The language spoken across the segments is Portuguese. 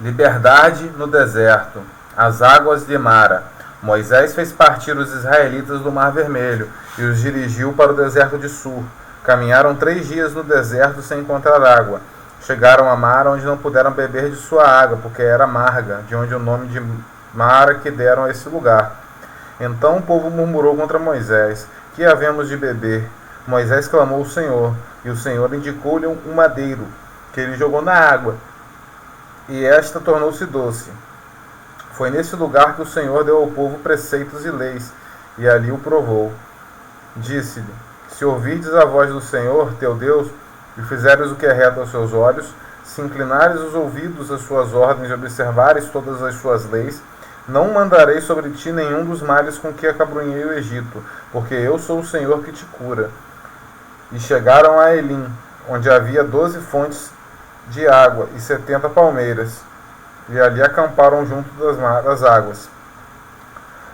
Liberdade no deserto, as águas de Mara. Moisés fez partir os israelitas do Mar Vermelho e os dirigiu para o deserto de Sur. Caminharam 3 dias no deserto sem encontrar água. Chegaram a Mara, onde não puderam beber de sua água, porque era amarga, de onde o nome de Mara que deram a esse lugar. Então o povo murmurou contra Moisés: que havemos de beber? Moisés clamou ao Senhor, e o Senhor indicou-lhe um madeiro, que ele jogou na água, e esta tornou-se doce. Foi nesse lugar que o Senhor deu ao povo preceitos e leis, e ali o provou. Disse-lhe: se ouvirdes a voz do Senhor, teu Deus, e fizeres o que é reto aos seus olhos, se inclinares os ouvidos às suas ordens e observares todas as suas leis, não mandarei sobre ti nenhum dos males com que acabrunhei o Egito, porque eu sou o Senhor que te cura. E chegaram a Elim, onde havia 12 fontes de água e 70 palmeiras, e ali acamparam junto das águas,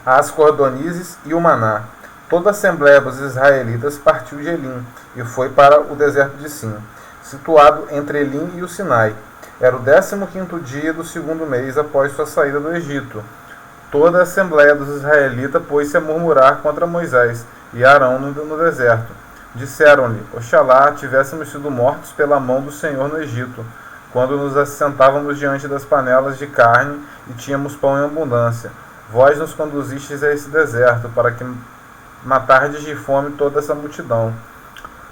as cordonizes e o maná. Toda a assembléia dos israelitas partiu de Elim e foi para o deserto de Sim, situado entre Elim e o Sinai. Era o 15º dia do 2º mês após sua saída do Egito. Toda a assembléia dos israelitas pôs-se a murmurar contra Moisés e Arão no deserto. Disseram-lhe: oxalá tivéssemos sido mortos pela mão do Senhor no Egito, quando nos assentávamos diante das panelas de carne e tínhamos pão em abundância. Vós nos conduzistes a esse deserto, para que matardes de fome toda essa multidão.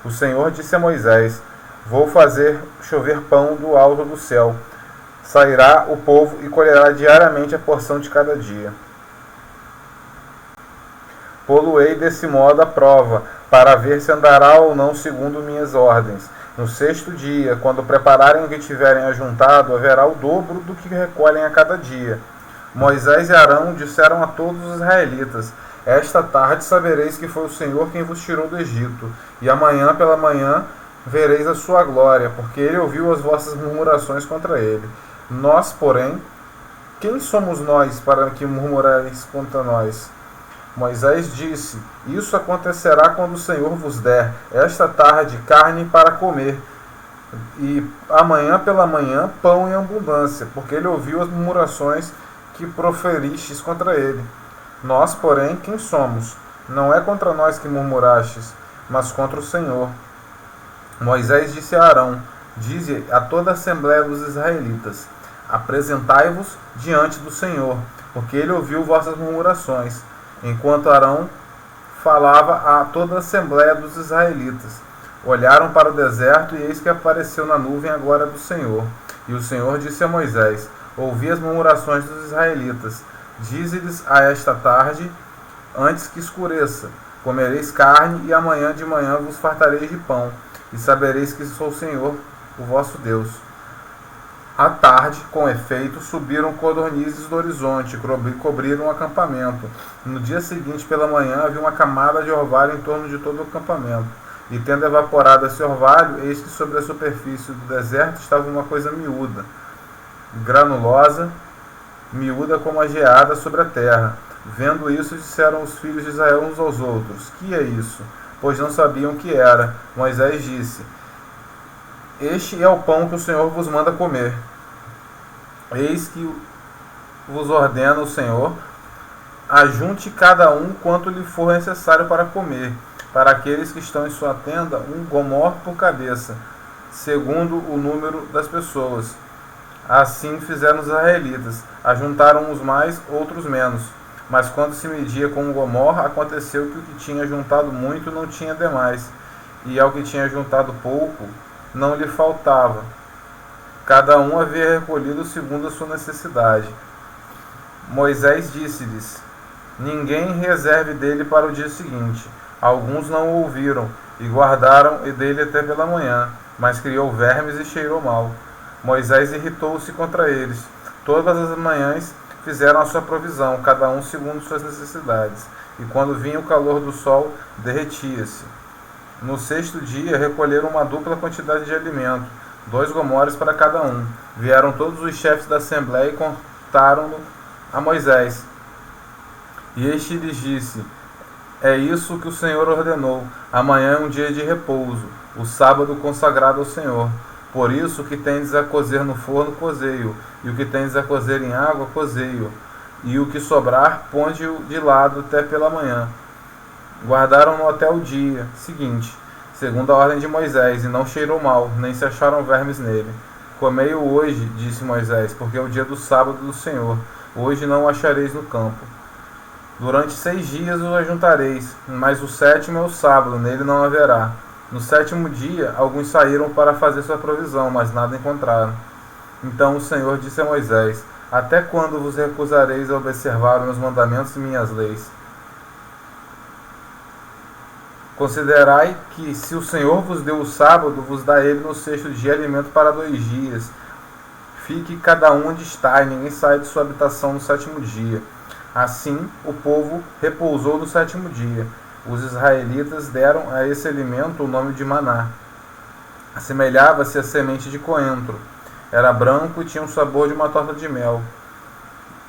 O Senhor disse a Moisés: vou fazer chover pão do alto do céu. Sairá o povo e colherá diariamente a porção de cada dia. Poluei desse modo a prova, para ver se andará ou não segundo minhas ordens. No 6º dia, quando prepararem o que tiverem ajuntado, haverá o dobro do que recolhem a cada dia. Moisés e Arão disseram a todos os israelitas: esta tarde sabereis que foi o Senhor quem vos tirou do Egito, e amanhã pela manhã vereis a sua glória, porque ele ouviu as vossas murmurações contra ele. Nós, porém, quem somos nós para que murmureis contra nós? Moisés disse: isso acontecerá quando o Senhor vos der esta tarde carne para comer, e amanhã pela manhã pão em abundância, porque ele ouviu as murmurações que proferistes contra ele. Nós, porém, quem somos? Não é contra nós que murmurastes, mas contra o Senhor. Moisés disse a Arão: dize a toda a assembléia dos israelitas: apresentai-vos diante do Senhor, porque ele ouviu vossas murmurações. Enquanto Arão falava a toda a assembléia dos israelitas, olharam para o deserto, e eis que apareceu na nuvem a glória do Senhor. E o Senhor disse a Moisés: ouvi as murmurações dos israelitas. Dize-lhes a esta tarde, antes que escureça: comereis carne, e amanhã de manhã vos fartareis de pão, e sabereis que sou o Senhor, o vosso Deus. À tarde, com efeito, subiram codornizes do horizonte, cobriram o acampamento. No dia seguinte, pela manhã, havia uma camada de orvalho em torno de todo o acampamento. E tendo evaporado esse orvalho, eis que sobre a superfície do deserto estava uma coisa miúda, granulosa, miúda como a geada sobre a terra. Vendo isso, disseram os filhos de Israel uns aos outros: que é isso? Pois não sabiam o que era. Moisés disse: este é o pão que o Senhor vos manda comer. Eis que vos ordena o Senhor: ajunte cada um quanto lhe for necessário para comer, para aqueles que estão em sua tenda, um gomor por cabeça, segundo o número das pessoas. Assim fizeram os israelitas: ajuntaram uns mais, outros menos. Mas quando se media com um gomor, aconteceu que o que tinha juntado muito não tinha demais, e ao que tinha juntado pouco não lhe faltava. Cada um havia recolhido segundo a sua necessidade. Moisés disse-lhes: ninguém reserve dele para o dia seguinte. Alguns não o ouviram e guardaram dele até pela manhã, mas criou vermes e cheirou mal. Moisés irritou-se contra eles. Todas as manhãs fizeram a sua provisão, cada um segundo suas necessidades, e quando vinha o calor do sol, derretia-se. No 6º dia, recolheram uma dupla quantidade de alimento, 2 gomores para cada um. Vieram todos os chefes da assembléia e contaram-no a Moisés. E este lhes disse: é isso que o Senhor ordenou. Amanhã é um dia de repouso, o sábado consagrado ao Senhor. Por isso, o que tendes a cozer no forno, cozei-o, e o que tendes a cozer em água, cozei-o, e o que sobrar, ponde-o de lado até pela manhã. Guardaram-no até o dia seguinte, segundo a ordem de Moisés, e não cheirou mal, nem se acharam vermes nele. Comei-o hoje, disse Moisés, porque é o dia do sábado do Senhor. Hoje não o achareis no campo. Durante 6 dias o ajuntareis, mas o 7º é o sábado, nele não haverá. No 7º dia, alguns saíram para fazer sua provisão, mas nada encontraram. Então o Senhor disse a Moisés: Até quando vos recusareis a observar os meus mandamentos e minhas leis? Considerai que, se o Senhor vos deu o sábado, vos dá ele no 6º dia alimento para 2 dias. Fique cada um onde está, e ninguém saia de sua habitação no 7º dia. Assim, o povo repousou no 7º dia. Os israelitas deram a esse alimento o nome de maná. Assemelhava-se à semente de coentro. Era branco e tinha o sabor de uma torta de mel.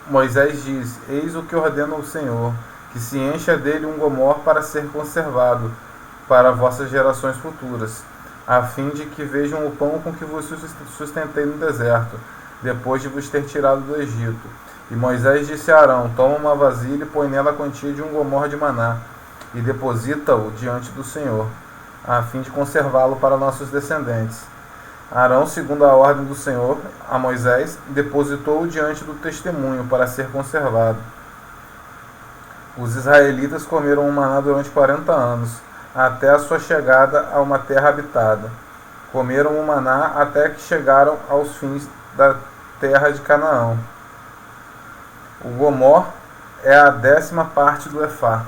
Moisés disse: Eis o que ordena o Senhor, que se encha dele um gomor para ser conservado para vossas gerações futuras, a fim de que vejam o pão com que vos sustentei no deserto, depois de vos ter tirado do Egito. E Moisés disse a Arão: Toma uma vasilha e põe nela a quantia de um gomor de maná, e deposita-o diante do Senhor, a fim de conservá-lo para nossos descendentes. Arão, segundo a ordem do Senhor a Moisés, depositou-o diante do testemunho para ser conservado. Os israelitas comeram o maná durante 40 anos, até a sua chegada a uma terra habitada. Comeram o maná até que chegaram aos fins da terra de Canaã. O gomor é a 10ª parte do efá.